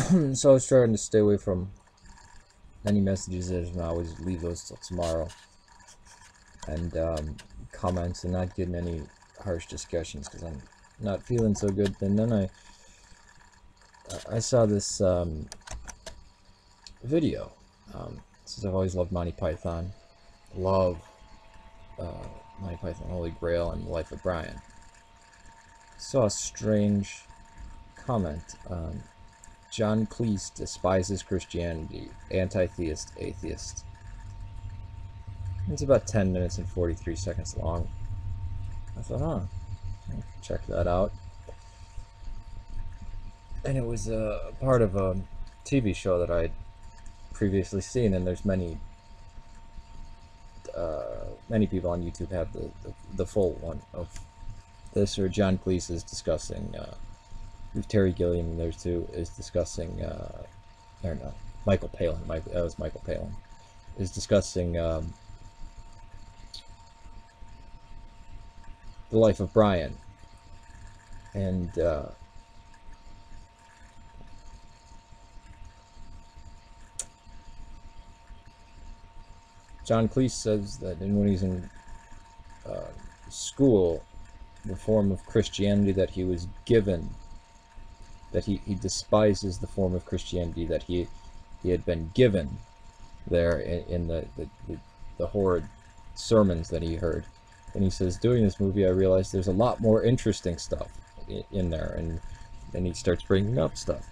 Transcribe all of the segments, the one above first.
So I was trying to stay away from any messages and I always leave those till tomorrow. And comments and not getting any harsh discussions because I'm not feeling so good. And then I saw this video. Since I've always loved Monty Python, love Monty Python, Holy Grail, and the Life of Brian. Saw a strange comment. John Cleese despises Christianity. Antitheist atheist. It's about 10 minutes and 43 seconds long. I thought, I'll check that out. And it was a part of a TV show that I'd previously seen, and there's many people on YouTube have the full one of this, or John Cleese is discussing, with Terry Gilliam, and there's two, is discussing, I don't know, Michael Palin, that was Michael Palin, is discussing the Life of Brian, and John Cleese says that when he's in school, the form of Christianity that he was given, that he despises the form of Christianity that he had been given there in the horrid sermons that he heard. And he says, doing this movie, I realized there's a lot more interesting stuff in there. And then he starts bringing up stuff.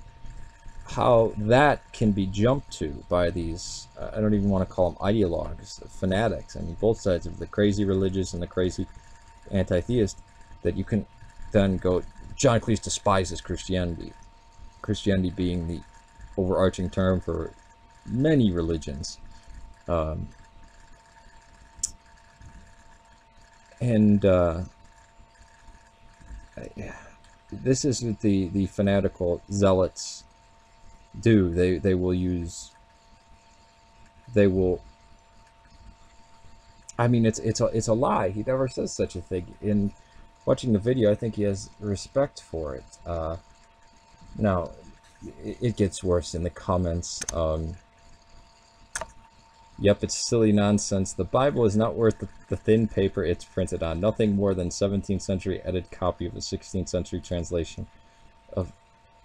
How that can be jumped to by these, I don't even want to call them ideologues, fanatics. I mean, both sides of the crazy religious and the crazy anti-theist, that you can then go, John Cleese despises Christianity. Christianity being the overarching term for many religions. This is what the fanatical zealots do. They will, I mean, it's a lie. He never says such a thing. In watching the video, I think he has respect for it. Now, it gets worse in the comments. Yep, it's silly nonsense. The Bible is not worth the thin paper it's printed on. Nothing more than 17th century edited copy of a 16th century translation of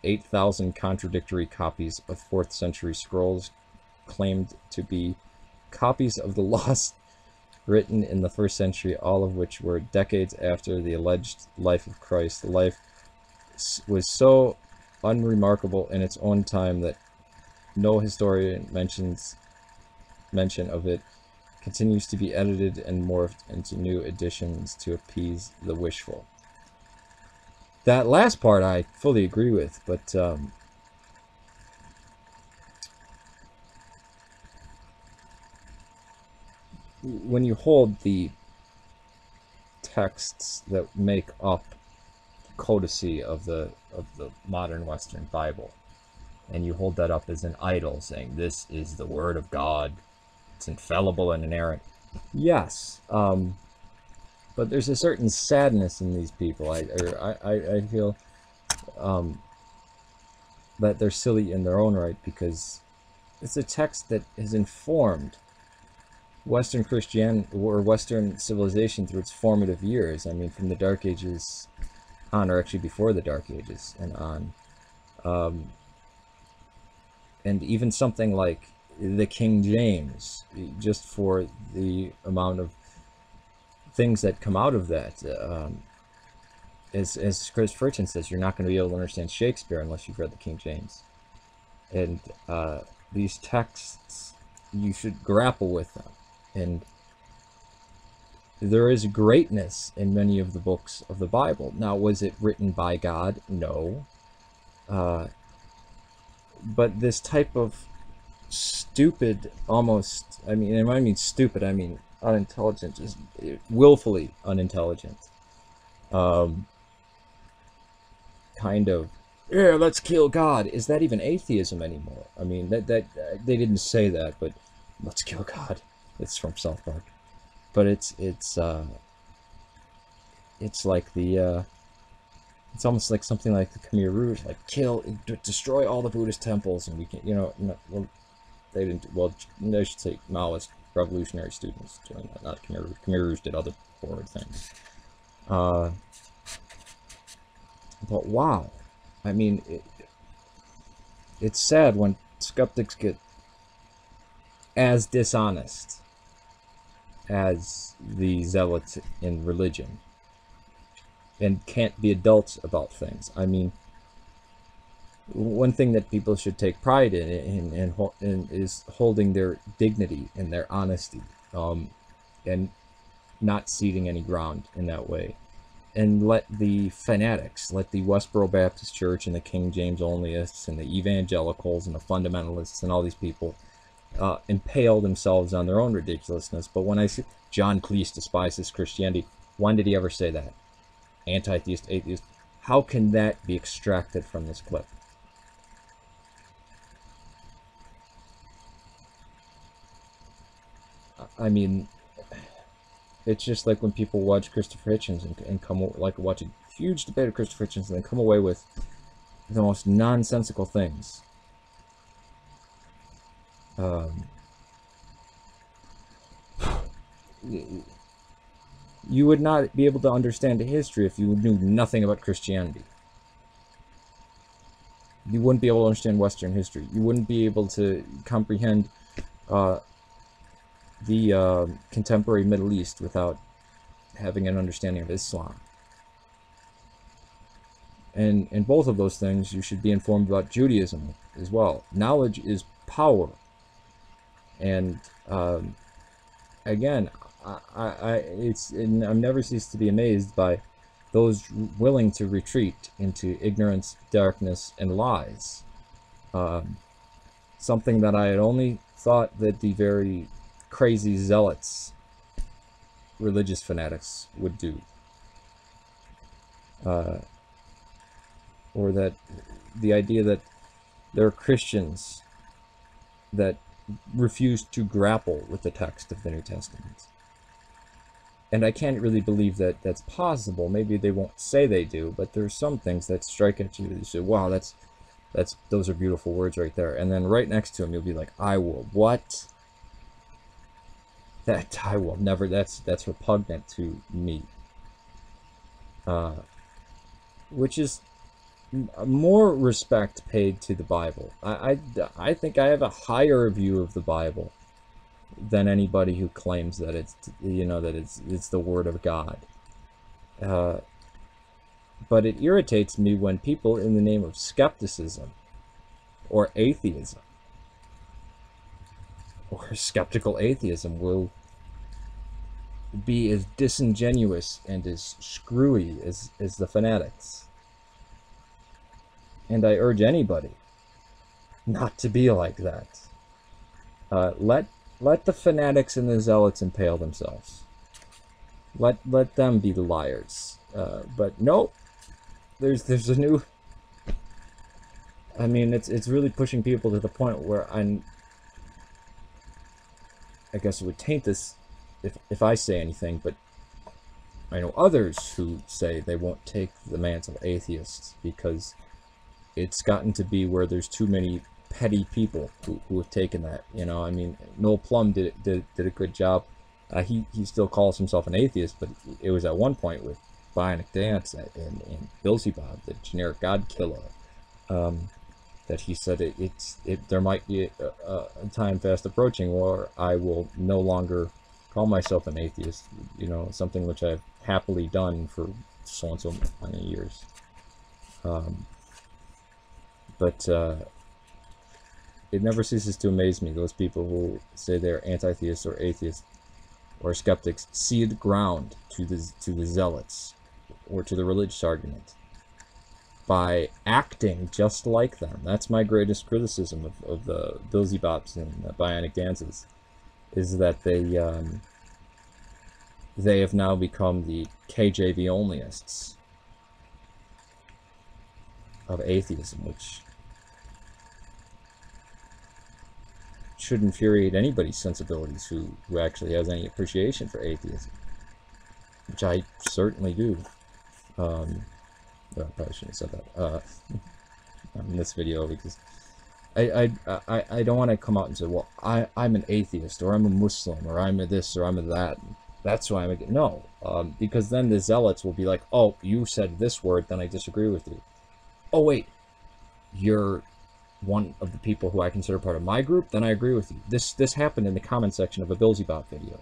8,000 contradictory copies of 4th century scrolls claimed to be copies of the lost written in the 1st century, all of which were decades after the alleged life of Christ. The life was so unremarkable in its own time that no historian mention of it continues to be edited and morphed into new editions to appease the wishful. That last part I fully agree with, but when you hold the texts that make up the codicy of the modern Western Bible, and you hold that up as an idol, saying this is the Word of God, it's infallible and inerrant. Yes, but there's a certain sadness in these people. I feel that they're silly in their own right, because it's a text that has informed Western Christianity or Western civilization through its formative years. I mean, from the Dark Ages on, or actually before the Dark Ages and on. And even something like the King James, just for the amount of things that come out of that. As Chris Furchin says, you're not going to be able to understand Shakespeare unless you've read the King James. And these texts, you should grapple with them. And there is greatness in many of the books of the Bible. Now, was it written by God? No. But this type of stupid, almost, I mean, and when I mean stupid, I mean unintelligent, just willfully unintelligent, kind of, yeah, let's kill God. Is that even atheism anymore? I mean, that they didn't say that, but let's kill God. It's from South Park, but it's like the It's almost like something like the Khmer Rouge, like destroy all the Buddhist temples, and we can, well, they didn't. Well, I should say Maoist revolutionary students doing that, not Khmer Rouge. Khmer Rouge did other horrid things. But wow, I mean, it's sad when skeptics get as dishonest as the zealots in religion and can't be adults about things. I mean, one thing that people should take pride in is holding their dignity and their honesty, and not ceding any ground in that way. And let the fanatics, let the Westboro Baptist Church and the King James onlyists and the evangelicals and the fundamentalists and all these people impale themselves on their own ridiculousness. But when I see John Cleese despises Christianity, when did he ever say that? Antitheist, atheist. How can that be extracted from this clip? I mean, it's just like when people watch Christopher Hitchens and come, like, watch a huge debate of Christopher Hitchens and then come away with the most nonsensical things. You would not be able to understand history if you knew nothing about Christianity. You wouldn't be able to understand Western history. You wouldn't be able to comprehend the contemporary Middle East without having an understanding of Islam. And in both of those things, you should be informed about Judaism as well. Knowledge is power. And again, I've never ceased to be amazed by those willing to retreat into ignorance, darkness, and lies. Something that I had only thought that the very crazy zealots, religious fanatics, would do. Or that the idea that there are Christians that refuse to grapple with the text of the New Testament. And I can't really believe that that's possible. Maybe they won't say they do, but there's some things that strike at you that you say, wow, those are beautiful words right there. And then right next to them, you'll be like, I will, what? That I will never, that's repugnant to me. Which is more respect paid to the Bible. I think I have a higher view of the Bible than anybody who claims that it's, that it's the Word of God. But it irritates me when people, in the name of skepticism or atheism or skeptical atheism, will be as disingenuous and as screwy as the fanatics. And I urge anybody not to be like that. Let the fanatics and the zealots impale themselves. Let them be the liars. But no, there's a new. I mean, it's really pushing people to the point where I guess it would taint this if I say anything, but I know others who say they won't take the mantle of atheists because it's gotten to be where there's too many petty people who have taken that. I mean, Noel Plum did a good job. He still calls himself an atheist, but it was at one point with Bionic Dance and Beelzebub, the generic God killer, that he said there might be a time fast approaching where I will no longer call myself an atheist. Something which I've happily done for so and so many years. But it never ceases to amaze me, those people who say they're anti-theists or atheists or skeptics cede ground to the zealots or to the religious argument by acting just like them. That's my greatest criticism of the Beelzebubs and the Bionic Dances, is that they have now become the KJV onlyists of atheism, which should infuriate anybody's sensibilities who actually has any appreciation for atheism, which I certainly do. Well, I probably shouldn't have said that in this video, because I don't want to come out and say, well, I'm an atheist, or I'm a Muslim, or I'm a this, or I'm a that. That's why I'm a... No, because then the zealots will be like, oh, you said this word, then I disagree with you. Oh, wait, you're one of the people who I consider part of my group, then I agree with you. This happened in the comment section of a Billsybot video.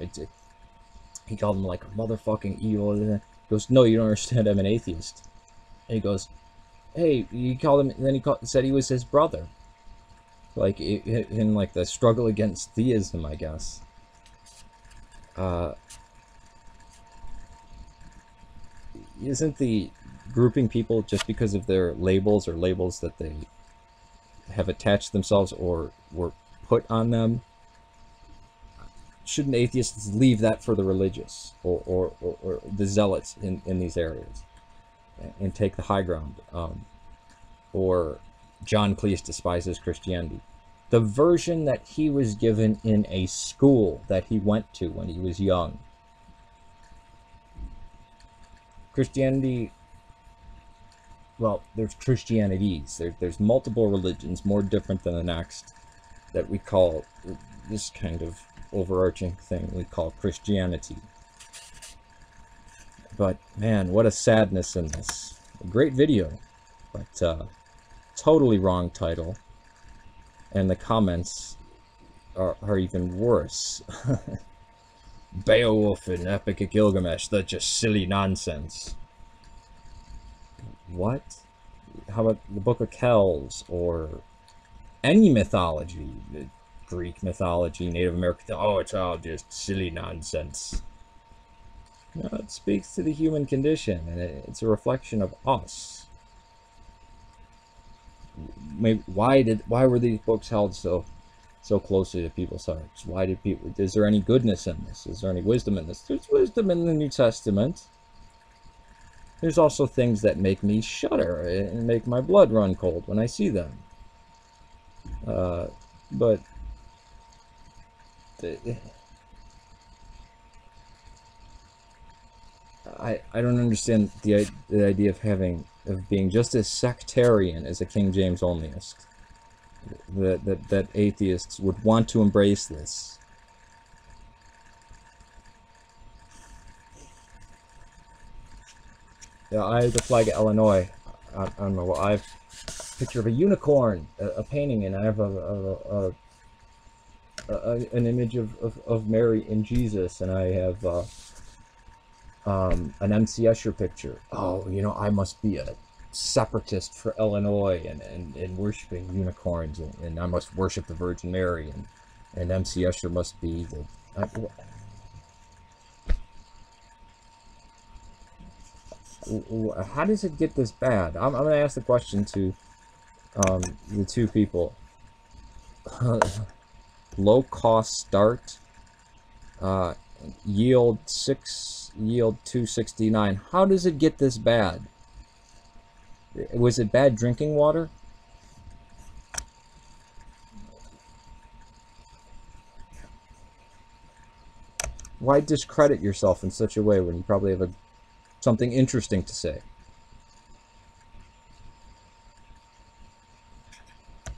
He called him like a motherfucking evil. He goes, no, you don't understand, I'm an atheist. And he goes, hey, you called him, and then he said he was his brother. Like, in like the struggle against theism, I guess. Isn't the grouping people just because of their labels, or labels that they have attached themselves or were put on them? Shouldn't atheists leave that for the religious, or the zealots in these areas, and take the high ground? Or John Cleese despises Christianity. The version that he was given in a school that he went to when he was young. Christianity, well, there's Christianities. There's multiple religions, more different than the next, that we call this kind of overarching thing we call Christianity. But man, what a sadness in this. A great video, but totally wrong title. And the comments are even worse. Beowulf and Epic of Gilgamesh, that's just silly nonsense. What? How about the Book of Kells, or any mythology? Greek mythology, Native American, oh, it's all just silly nonsense. No, it speaks to the human condition, and it's a reflection of us. Maybe why were these books held so closely to people's hearts? Why did people? Is there any goodness in this? Is there any wisdom in this? There's wisdom in the New Testament. There's also things that make me shudder and make my blood run cold when I see them. But I don't understand the idea of being just as sectarian as a King James onlyist. That atheists would want to embrace this. Yeah, I have the flag of Illinois. I don't know. I have a picture of a unicorn, a painting, and I have an image of Mary and Jesus, and I have an MC Escher picture. Oh, you know, I must be a separatist for Illinois and worshiping unicorns, and I must worship the Virgin Mary, and MC Escher must be the... how does it get this bad? I'm going to ask the question to the two people. Low cost start, yield 269. How does it get this bad? Was it bad drinking water? Why discredit yourself in such a way when you probably have something interesting to say?